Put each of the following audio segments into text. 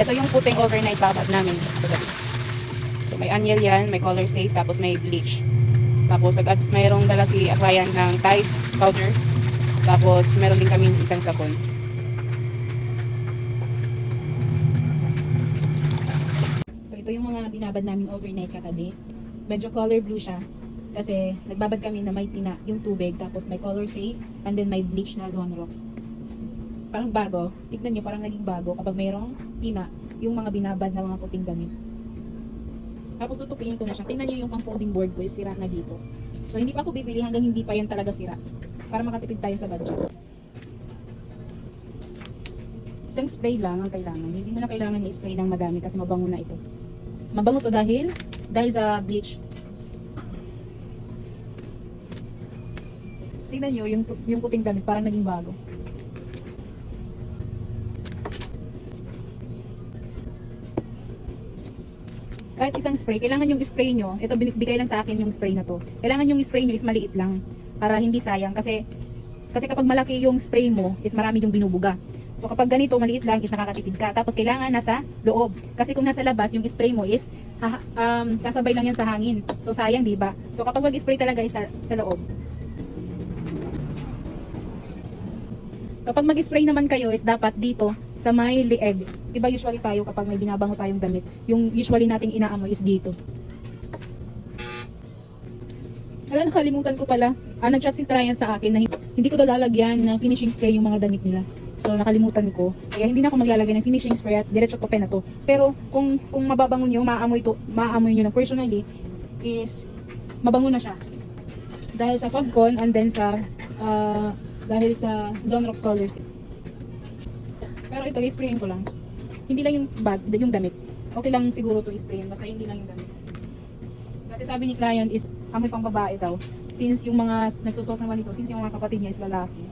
Ito yung puting overnight babad namin. So may anyel yan, may color safe, tapos may bleach. Tapos mayroong dala si Ryan ng Tide powder. Tapos meron din kami isang sabon. So ito yung mga binabad namin overnight katabi. Medyo color blue siya. Kasi nagbabad kami na may tina yung tubig, tapos may color safe, and then may bleach na Zonrox. Parang bago. Tignan nyo, parang naging bago kapag mayroong tina yung mga binabad na mga puting damit. Tapos tutupin ko na siya. Tingnan nyo yung pang folding board ko is sira na dito. So hindi pa ako bibili hanggang hindi pa yan talaga sira. Para makatipid tayo sa budget. Isang spray lang ang kailangan. Hindi mo na kailangan i-spray ng madami kasi mabango na ito. Mabango to dahil sa bleach. Tingnan nyo yung puting damit parang naging bago. Kahit isang spray, kailangan yung spray nyo, ito bigay lang sa akin yung spray na to. Kailangan yung spray nyo is maliit lang para hindi sayang kasi kapag malaki yung spray mo is marami yung binubuga. So kapag ganito maliit lang is nakakatipid ka. Tapos kailangan nasa loob. Kasi kung nasa labas yung spray mo is sasabay lang yan sa hangin. So sayang, di ba? So kapag mag-spray talaga is sa loob. Kapag mag-spray naman kayo is dapat dito sa may leeg. Diba usually tayo kapag may binabango tayong damit, yung usually nating inaamoy is dito. Wala, nakalimutan ko pala. Nag-chat si client sa akin na hindi ko daw lalagyan ng finishing spray yung mga damit nila. So nakalimutan ko. Kaya hindi na ako maglalagay ng finishing spray at diretso pa na to. Pero kung mababango nyo, maamoy nyo na personally is mabango na siya. Dahil sa Fabcon and then sa dahil sa Zonrox colors. Pero ito, i-sprayin ko lang. Hindi lang yung damit. Okay lang siguro to i-sprayin, basta hindi lang yung damit. Kasi sabi ni client is, amoy pang babae daw. Since yung mga nagsusot naman ito, since yung mga kapatid niya is lalaki.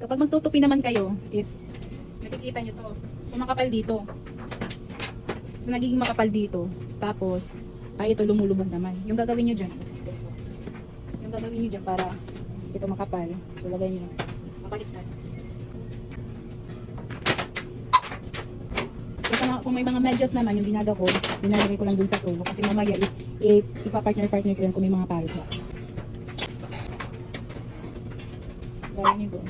Kapag magtutupi naman kayo, is, nakikita nyo to. So, makapal dito. So, nagiging makapal dito. Tapos, ito lumulubog naman. Yung gagawin nyo dyan is, yung gagawin nyo dyan para ito makapal. So, lagay nyo lang. Mapaliktad. So, kung may mga medyas naman, yung binaga ko, binalagay ko lang dun sa sulo. Kasi mamaya is, ipapartner-partner ko yan kung may mga pares na. Lagay nyo doon.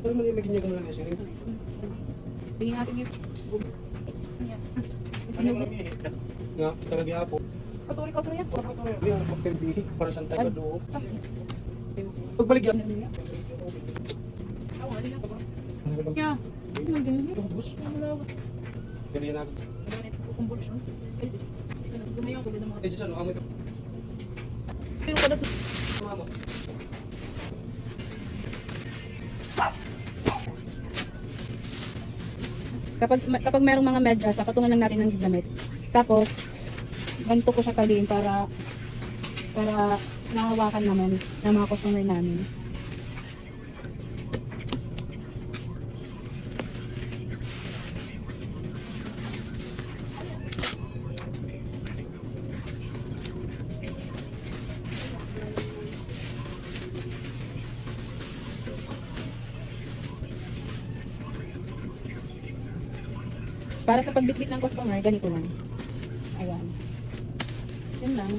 Pero malimagin niya kung ano siya rin. Sige natin yung... Ano yung nga, talaga po. Katuri yan. Yung pagpilbihi, para saan tayo doon. Pagbalik yan. Yeah. Tubos. Pero yan ako. Convulsion. Gumayon ko din ng mga... Kasi siya, amoy ka. Pero kada... Mama. Kapag merong mga medyas, patungan lang natin ng damit. Tapos, ganito ko siya kalin para nahawakan naman ng mga customer namin. Para sa pagbitbit ng customer, ganito lang. Ayan. Yun lang.